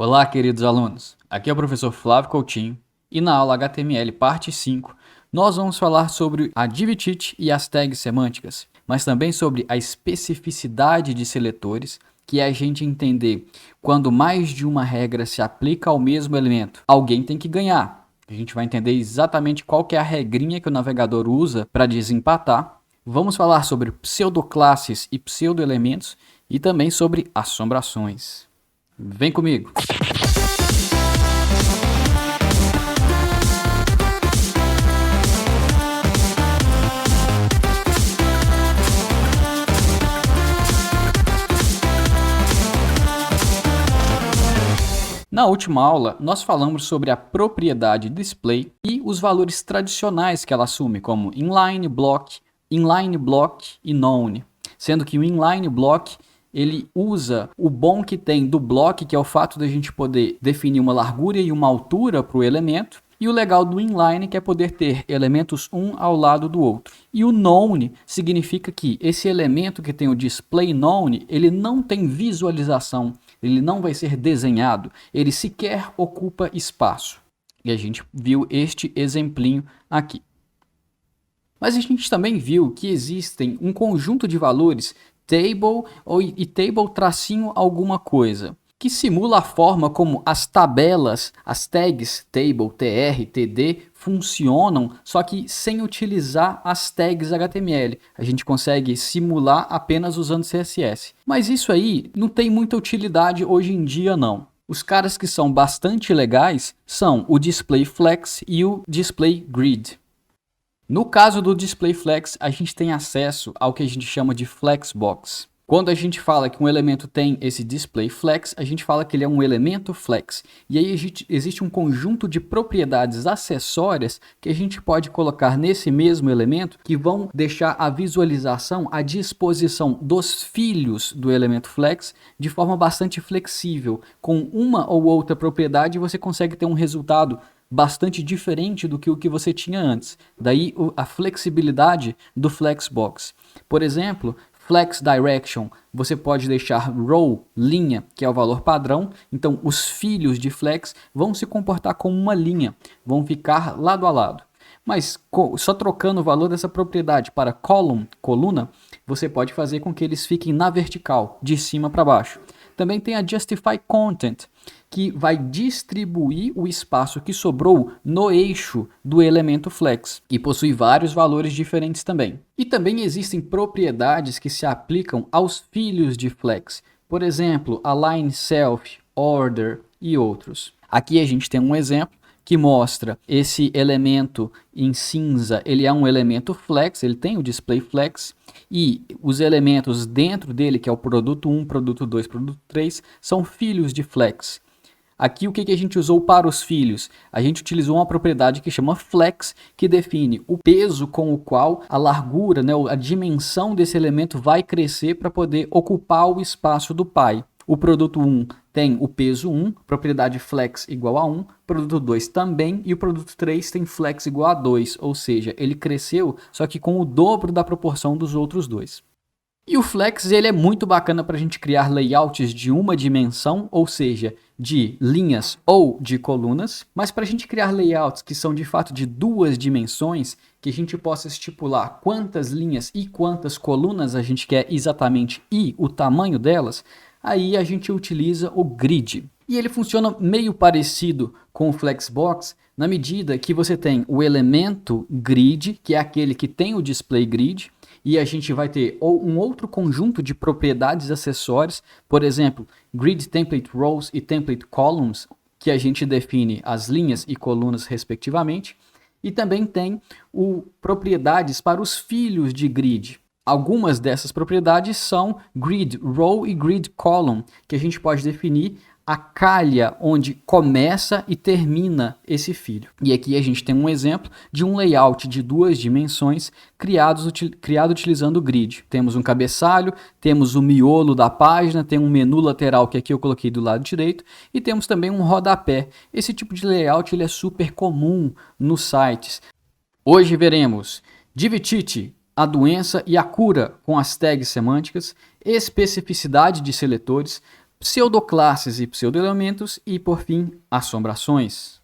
Olá, queridos alunos. Aqui é o professor Flávio Coutinho e na aula HTML parte 5 nós vamos falar sobre a DivTeach e as tags semânticas, mas também sobre a especificidade de seletores, que é a gente entender quando mais de uma regra se aplica ao mesmo elemento. Alguém tem que ganhar. A gente vai entender exatamente qual que é a regrinha que o navegador usa para desempatar. Vamos falar sobre pseudoclasses e pseudoelementos e também sobre assombrações. Vem comigo! Na última aula, nós falamos sobre a propriedade display e os valores tradicionais que ela assume, como inline block e noun, sendo que o inline block ele usa o bom que tem do block, que é o fato da gente poder definir uma largura e uma altura para o elemento, e o legal do inline, que é poder ter elementos um ao lado do outro. E o noun significa que esse elemento que tem o display noun, ele não tem visualização, ele não vai ser desenhado, ele sequer ocupa espaço. E a gente viu este exemplinho aqui. Mas a gente também viu que existem um conjunto de valores table e table tracinho alguma coisa, que simula a forma como as tabelas, as tags table, tr, td funcionam, só que sem utilizar as tags HTML. A gente consegue simular apenas usando CSS. Mas isso aí não tem muita utilidade hoje em dia não. Os caras que são bastante legais são o displayFlex e o displayGrid. No caso do displayFlex, a gente tem acesso ao que a gente chama de flexbox. Quando a gente fala que um elemento tem esse displayFlex, a gente fala que ele é um elemento flex. E aí existe um conjunto de propriedades acessórias que a gente pode colocar nesse mesmo elemento que vão deixar a visualização à disposição dos filhos do elemento flex de forma bastante flexível. Com uma ou outra propriedade você consegue ter um resultado bastante diferente do que o que você tinha antes. Daí a flexibilidade do flexbox. Por exemplo, flex direction, você pode deixar row, linha, que é o valor padrão. Então os filhos de flex vão se comportar como uma linha, vão ficar lado a lado. Mas só trocando o valor dessa propriedade para column, coluna, você pode fazer com que eles fiquem na vertical, de cima para baixo. Também tem a justify content, que vai distribuir o espaço que sobrou no eixo do elemento flex e possui vários valores diferentes também. E também existem propriedades que se aplicam aos filhos de flex, por exemplo, align self, order e outros. Aqui a gente tem um exemplo que mostra esse elemento em cinza, ele é um elemento flex, ele tem o display flex, e os elementos dentro dele, que é o produto 1, produto 2, produto 3, são filhos de flex. Aqui o que a gente usou para os filhos? A gente utilizou uma propriedade que chama flex, que define o peso com o qual a largura, né, a dimensão desse elemento vai crescer para poder ocupar o espaço do pai. O produto 1 tem o peso 1, propriedade flex igual a 1, produto 2 também, e o produto 3 tem flex igual a 2, ou seja, ele cresceu só que com o dobro da proporção dos outros dois. E o flex ele é muito bacana para a gente criar layouts de uma dimensão, ou seja, de linhas ou de colunas, mas para a gente criar layouts que são de fato de duas dimensões, que a gente possa estipular quantas linhas e quantas colunas a gente quer exatamente e o tamanho delas, aí a gente utiliza o grid. E ele funciona meio parecido com o Flexbox, na medida que você tem o elemento grid, que é aquele que tem o display grid, e a gente vai ter um outro conjunto de propriedades acessórias, por exemplo, grid template rows e template columns, que a gente define as linhas e colunas respectivamente, e também tem propriedades para os filhos de grid. Algumas dessas propriedades são grid row e grid column, que a gente pode definir a calha onde começa e termina esse filho. E aqui a gente tem um exemplo de um layout de duas dimensões criado utilizando o grid. Temos um cabeçalho, temos o miolo da página, tem um menu lateral que aqui eu coloquei do lado direito e temos também um rodapé. Esse tipo de layout ele é super comum nos sites. Hoje veremos DivTeach, a doença e a cura com as tags semânticas, especificidade de seletores, pseudoclasses e pseudoelementos e, por fim, assombrações.